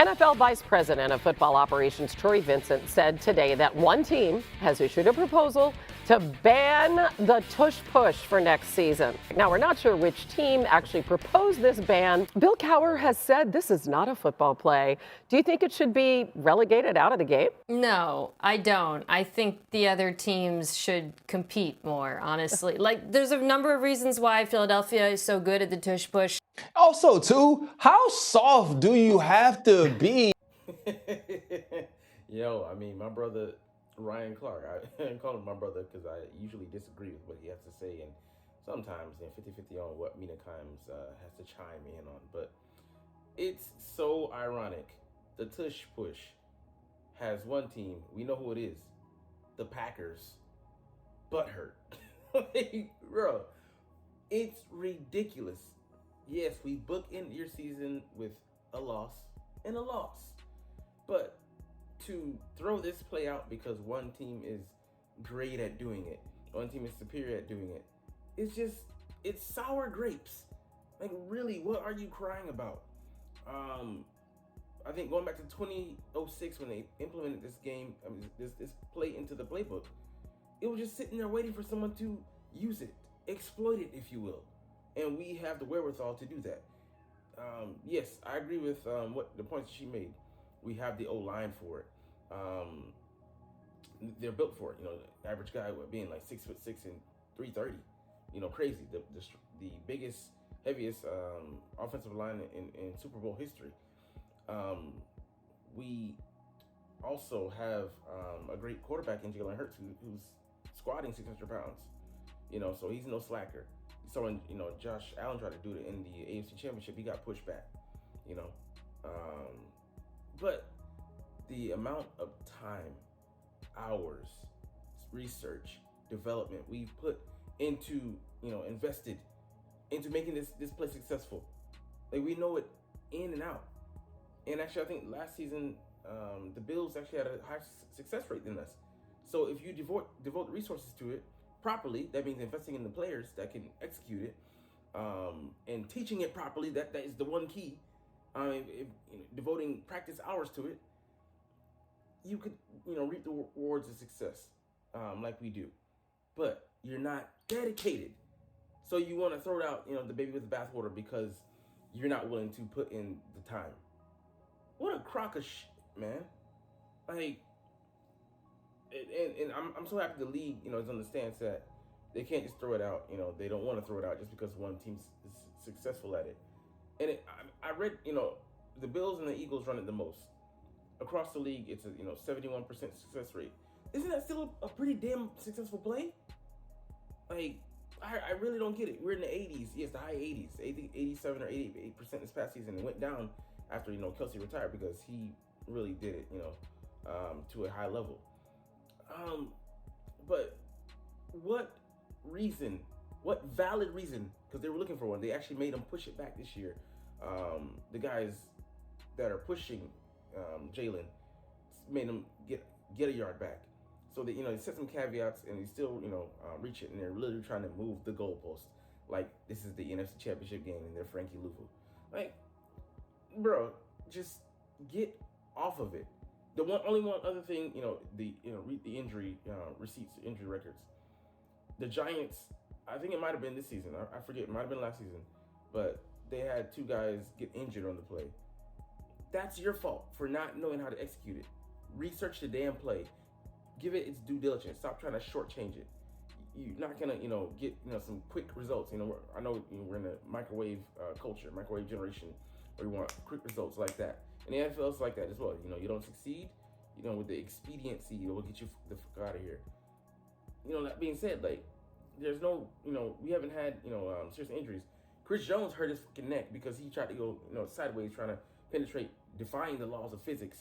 NFL Vice President of Football Operations Troy Vincent said today that one team has issued a proposal to ban the Tush push for next season. Now, we're not sure which team actually proposed this ban. Bill Cowher has said this is not a football play. Do you think it should be relegated out of the game? No, I don't. I think the other teams should compete more, honestly. Like, there's a number of reasons why Philadelphia is so good at the Tush push. Also, too, how soft do you have to be? Yo, I mean, my brother Ryan Clark, I call him my brother because I usually disagree with what he has to say, and sometimes 50-50 on what Mina Kimes has to chime in on. But it's so ironic. The Tush push has one team, we know who it is, the Packers, butthurt. Bro, it's ridiculous. Yes, we bookend your season with a loss and a loss. But to throw this play out because one team is great at doing it, one team is superior at doing it, it's sour grapes. Like, really, what are you crying about? I think going back to 2006 when they implemented this game, this play into the playbook, it was just sitting there waiting for someone to use it, exploit it, if you will. And we have the wherewithal to do that. Yes, I agree with what the points she made. We have the O-line for it. They're built for it. You know, the average guy being like 6'6" and 330. You know, crazy. The biggest, heaviest offensive line in Super Bowl history. We also have a great quarterback in Jalen Hurts who's squatting 600 pounds. You know, so he's no slacker. So when, you know, Josh Allen tried to do it in the AFC Championship, he got pushed back. You know, but the amount of time, hours, research, development we've put into, you know, invested into making this play successful. Like, we know it in and out. And actually, I think last season, the Bills actually had a higher success rate than us. So if you devote resources to it properly, that means investing in the players that can execute it, and teaching it properly. That is the one key. Devoting practice hours to it, you could, you know, reap the rewards of success, like we do. But you're not dedicated, so you want to throw it out, you know, the baby with the bathwater because you're not willing to put in the time. What a crock of shit, man! Like, and I'm so happy the league, you know, is on the stance that they can't just throw it out. You know, they don't want to throw it out just because one team is successful at it. And I read, you know, the Bills and the Eagles run it the most. Across the league, it's a, you know, 71% success rate. Isn't that still a pretty damn successful play? Like, I really don't get it. We're in the 80s. Yes, the high 80s. 87 or 88% this past season. It went down after, you know, Kelsey retired because he really did it, you know, to a high level. But what reason, what valid reason, because they were looking for one, they actually made them push it back this year. The guys that are pushing Jalen made them get a yard back. So they, you know, they set some caveats and they still, you know, reach it, and they're literally trying to move the goalpost. Like, this is the NFC Championship game and they're Frankie Louvu. Like, bro, just get off of it. Only one other thing, you know, the injury receipts, injury records. The Giants, I think it might have been this season. I forget, it might have been last season, but they had two guys get injured on the play. That's your fault for not knowing how to execute it. Research the damn play. Give it its due diligence. Stop trying to shortchange it. You're not gonna, you know, get, you know, some quick results. You know, I know, you know, we're in a microwave culture, microwave generation, where we want quick results like that. And the NFL is like that as well. You know, you don't succeed, you know, with the expediency, you know, we'll get you the fuck out of here. You know, that being said, like, there's no, you know, we haven't had, you know, serious injuries. Chris Jones hurt his fucking neck because he tried to go, you know, sideways, trying to penetrate, defying the laws of physics,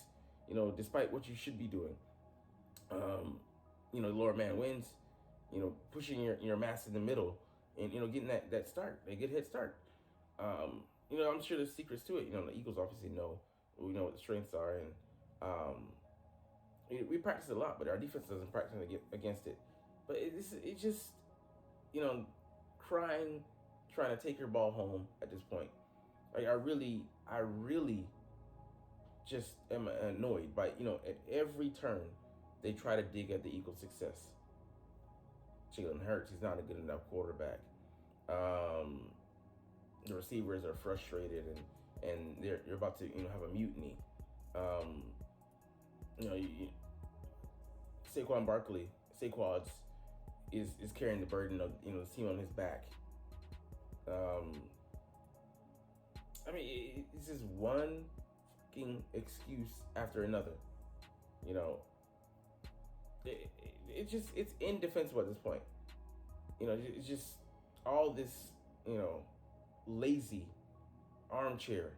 you know, despite what you should be doing. You know, the lower man wins, you know, pushing your mass in the middle and, you know, getting that start, a good head start. You know, I'm sure there's secrets to it. You know, the Eagles obviously know. We know what the strengths are, and we practice a lot, but our defense doesn't practice against it. But it just, you know, trying to take your ball home at this point. Like, I really just am annoyed by, at every turn, they try to dig at the Eagles' success. Jalen Hurts, he's not a good enough quarterback. The receivers are frustrated, and you're about to have a mutiny. Saquon is carrying the burden of the team on his back. It's just one fucking excuse after another. It's indefensible at this point. It's just all this, lazy armchair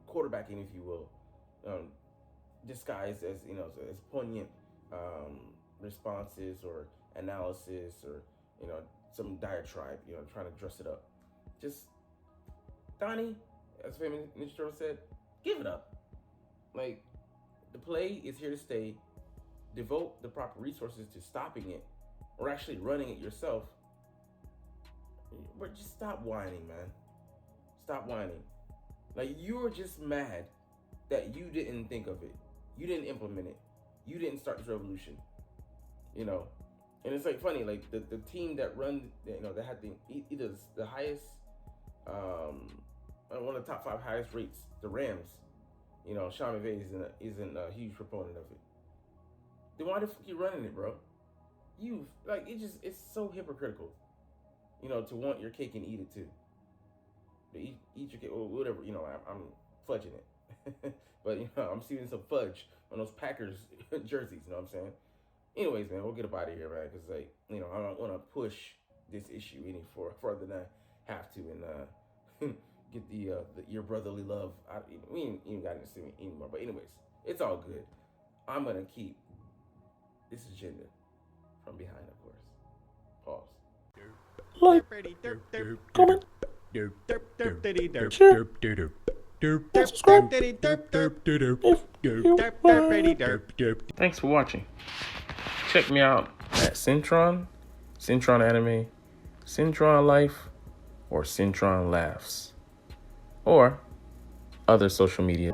quarterbacking, if you will, disguised as as poignant responses or analysis or some diatribe, trying to dress it up. Just Donnie, as famous Ninja Turtle said, give it up. Like, the play is here to stay. Devote the proper resources to stopping it or actually running it yourself. But just stop whining, man. Stop whining. Like, you were just mad that you didn't think of it. You didn't implement it. You didn't start this revolution. And it's like funny, like the team that run, that had either the highest, one of the top 5 highest rates, the Rams. Sean McVay isn't a huge proponent of it. Then why the fuck you running it, bro? It's so hypocritical. To want your cake and eat it too. To eat your cake or whatever. I'm fudging it, but I'm seeing some fudge on those Packers jerseys. You know what I'm saying? Anyways, man, we'll get up out of here, man, because I don't want to push this issue any further than I have to, and get the your brotherly love. We ain't even got to see me anymore. But anyways, it's all good. I'm gonna keep this agenda from behind, of course. Pause. Like, comment, share, and subscribe if you like. Thanks for watching. Check me out at Cintron, Cintron Anime, Cintron Life, or Cintron Laughs, or other social media.